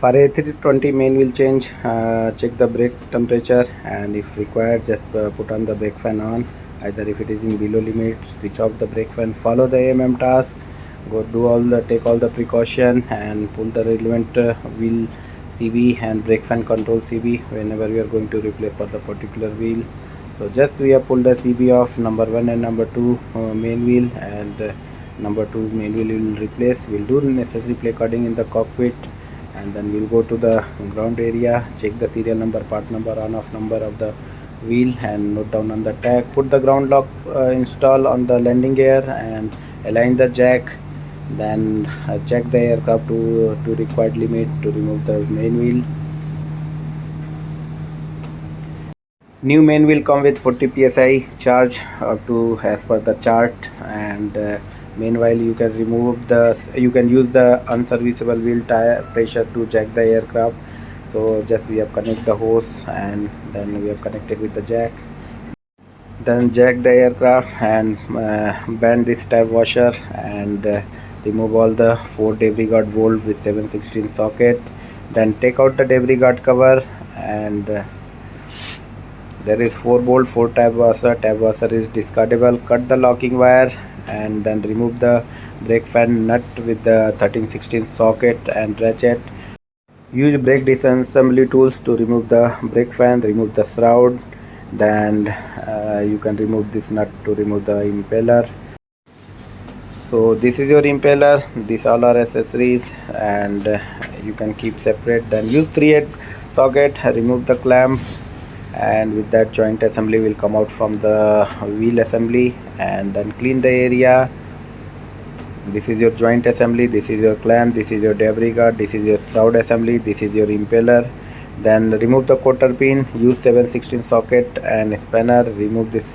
For A320 main wheel change, check the brake temperature, and if required just put on the brake fan on. Either if it is in below limit, switch off the brake fan, follow the AMM task, take all the precaution and pull the relevant wheel CB and brake fan control CB whenever we are going to replace for the particular wheel. So just we have pulled the CB off number 1 and number 2 main wheel, and number 2 main wheel will replace. We'll do necessary play carding in the cockpit, and then we'll go to the ground area, check the serial number, part number, on off number of the wheel, and note down on the tag. Put the ground lock install on the landing gear and align the jack. Then check the aircraft to required limit to remove the main wheel. New main wheel come with 40 psi charge up to as per the chart, and meanwhile you can use the unserviceable wheel tire pressure to jack the aircraft. So just we have connected the hose, and then we have connected with the jack. Then jack the aircraft and bend this tab washer, and remove all the 4 debris guard bolts with 7/16 socket. Then take out the debris guard cover, and there is 4 bolt, 4 tab washer. Tab washer is discardable. Cut the locking wire, and then remove the brake fan nut with the 13/16 socket and ratchet. Use brake disassembly tools to remove the brake fan, remove the shroud. Then you can remove this nut to remove the impeller. So this is your impeller. These all are accessories, and you can keep separate. Then use 3/8 socket, remove the clamp, and with that joint assembly will come out from the wheel assembly. And then clean the area. This is your joint assembly, this is your clamp, this is your debris guard, this is your shroud assembly, this is your impeller. Then remove the quarter pin, use 7/16 socket and spanner. Remove this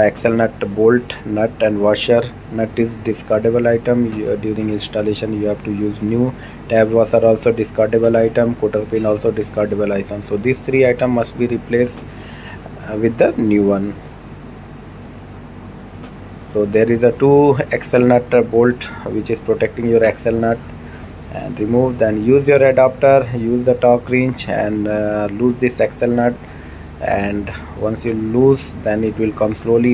axle nut, bolt, nut and washer. Nut is discardable item. During installation you have to use new. Tab washer also discardable item. Quarter pin also discardable item. So these 3 items must be replaced with the new one. So there is a 2 axle nut bolt which is protecting your axle nut, and remove. Then use your adapter, use the torque wrench, and loose this axle nut. And once you loose, then it will come slowly.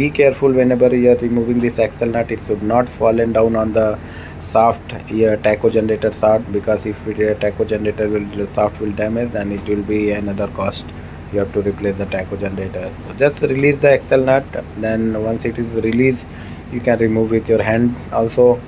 Be careful whenever you are removing this axle nut. It should not fallen down on the shaft, tacho generator shaft, because if tacho generator shaft will damage, then it will be another cost. You have to replace the tacho generator. So just release the axle nut. Then once it is released, you can remove with your hand also.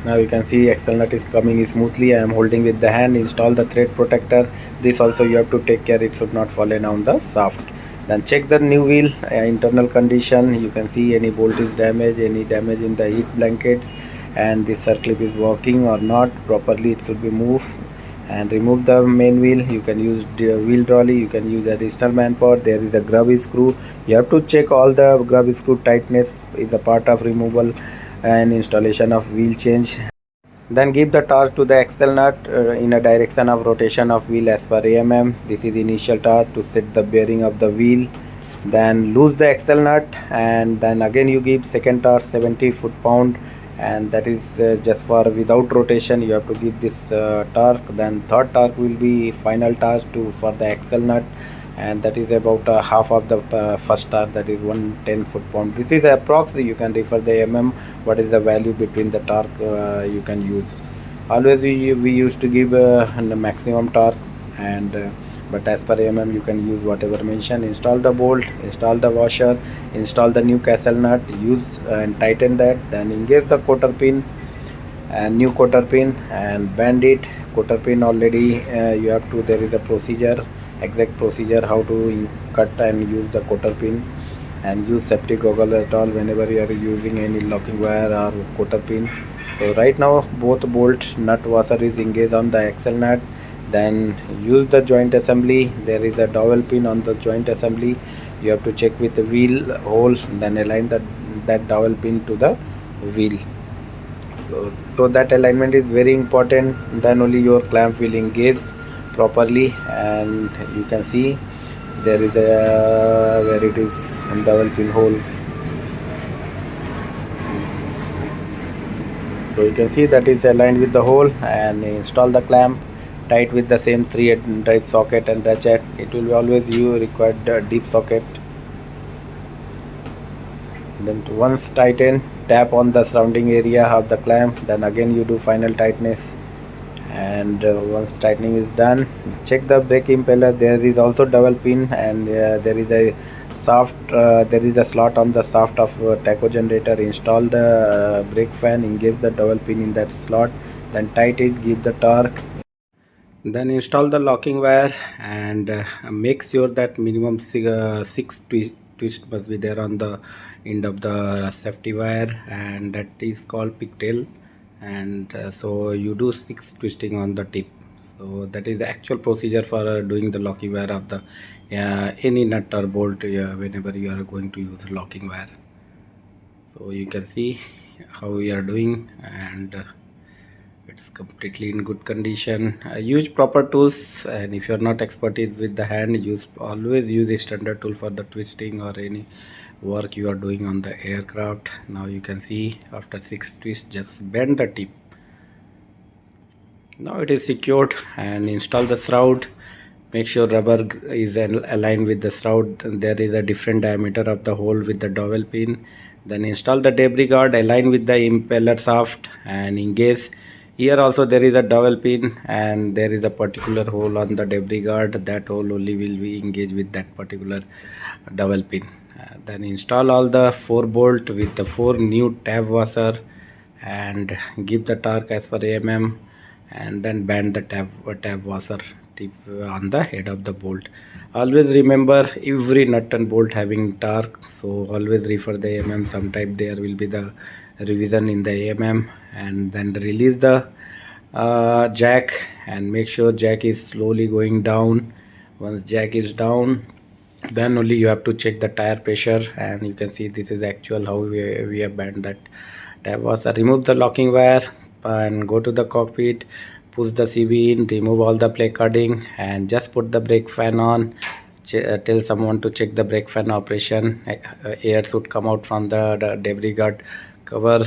Now you can see axle nut is coming smoothly. I am holding with the hand. Install the thread protector. This also you have to take care, it should not fall on the shaft. Then check the new wheel internal condition. You can see any bolt is damaged, any damage in the heat blankets, and this circlip is working or not properly. It should be moved. And remove the main wheel. You can use the wheel trolley, you can use additional manpower. There is a grub screw. You have to check all the grub screw tightness is a part of removal and installation of wheel change. Then give the torque to the axle nut in a direction of rotation of wheel as per AMM. This is initial torque to set the bearing of the wheel. Then loose the axle nut, and then again you give second torque 70 foot-pound, and that is just for without rotation. You have to give this torque. Then third torque will be final torque for the axle nut, and that is about half of the first torque, that is 110 foot-pound. This is approx. You can refer the mm what is the value between the torque you can use. Always we used to give the maximum torque, and but as per mm you can use whatever mentioned. Install the bolt, install the washer, install the new castle nut, use and tighten that. Then engage the quarter pin and new quarter pin and bend it. Quarter pin already you have to, there is a procedure, exact procedure how to cut and use the quarter pin. And use safety goggle at all whenever you are using any locking wire or quarter pin. So right now both bolt, nut, washer is engaged on the axle nut. Then use the joint assembly. There is a dowel pin on the joint assembly. You have to check with the wheel hole, then align that dowel pin to the wheel. So that alignment is very important. Then only your clamp will engage properly. And you can see there is a where it is double pin hole. So you can see that is aligned with the hole, and install the clamp tight with the same 3 drive socket and ratchet. It will be always you required deep socket. Then once tighten, tap on the surrounding area of the clamp, then again you do final tightness. And once tightening is done, check the brake impeller. There is also double pin, and there is a there is a slot on the shaft of tacho generator. Install the brake fan, engage the double pin in that slot, then tight it, give the torque. Then install the locking wire, and make sure that minimum 6 twist must be there on the end of the safety wire, and that is called pigtail. And so you do 6 twisting on the tip. So that is the actual procedure for doing the locking wire of the any nut or bolt whenever you are going to use locking wire. So you can see how we are doing, and it's completely in good condition. Use proper tools, and if you are not expertise with the hand, always use a standard tool for the twisting or any work you are doing on the aircraft. Now you can see after 6 twists, just bend the tip. Now it is secured, and install the shroud. Make sure rubber is aligned with the shroud. There is a different diameter of the hole with the dowel pin. Then install the debris guard, align with the impeller shaft, and engage. Here also there is a dowel pin, and there is a particular hole on the debris guard. That hole only will be engaged with that particular dowel pin. Then install all the 4 bolt with the 4 new tab washer, and give the torque as per mm, and then bend the tab washer tip on the head of the bolt. Always remember every nut and bolt having torque, so always refer the mm. Sometime there will be the revision in the mm. And then release the jack, and make sure jack is slowly going down. Once jack is down, then only you have to check the tire pressure, and you can see this is actual how we have bent that tab washer. Remove the locking wire and go to the cockpit, push the CB in, remove all the placarding, and just put the brake fan on. Tell someone to check the brake fan operation. Air should come out from the debris guard cover.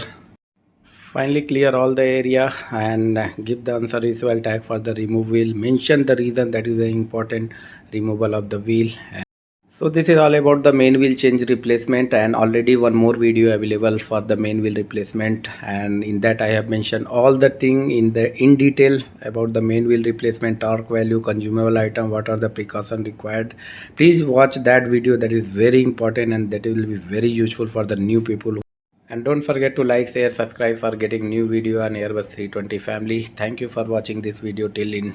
Finally clear all the area, and give the unservice wheel tag for the remove wheel. Mention the reason, that is the important removal of the wheel. So this is all about the main wheel change replacement, and already one more video available for the main wheel replacement, and in that I have mentioned all the thing in detail about the main wheel replacement, torque value, consumable item, what are the precautions required. Please watch that video, that is very important, and that will be very useful for the new people. And don't forget to like, share, subscribe for getting new video on Airbus 320 family. Thank you for watching this video till in.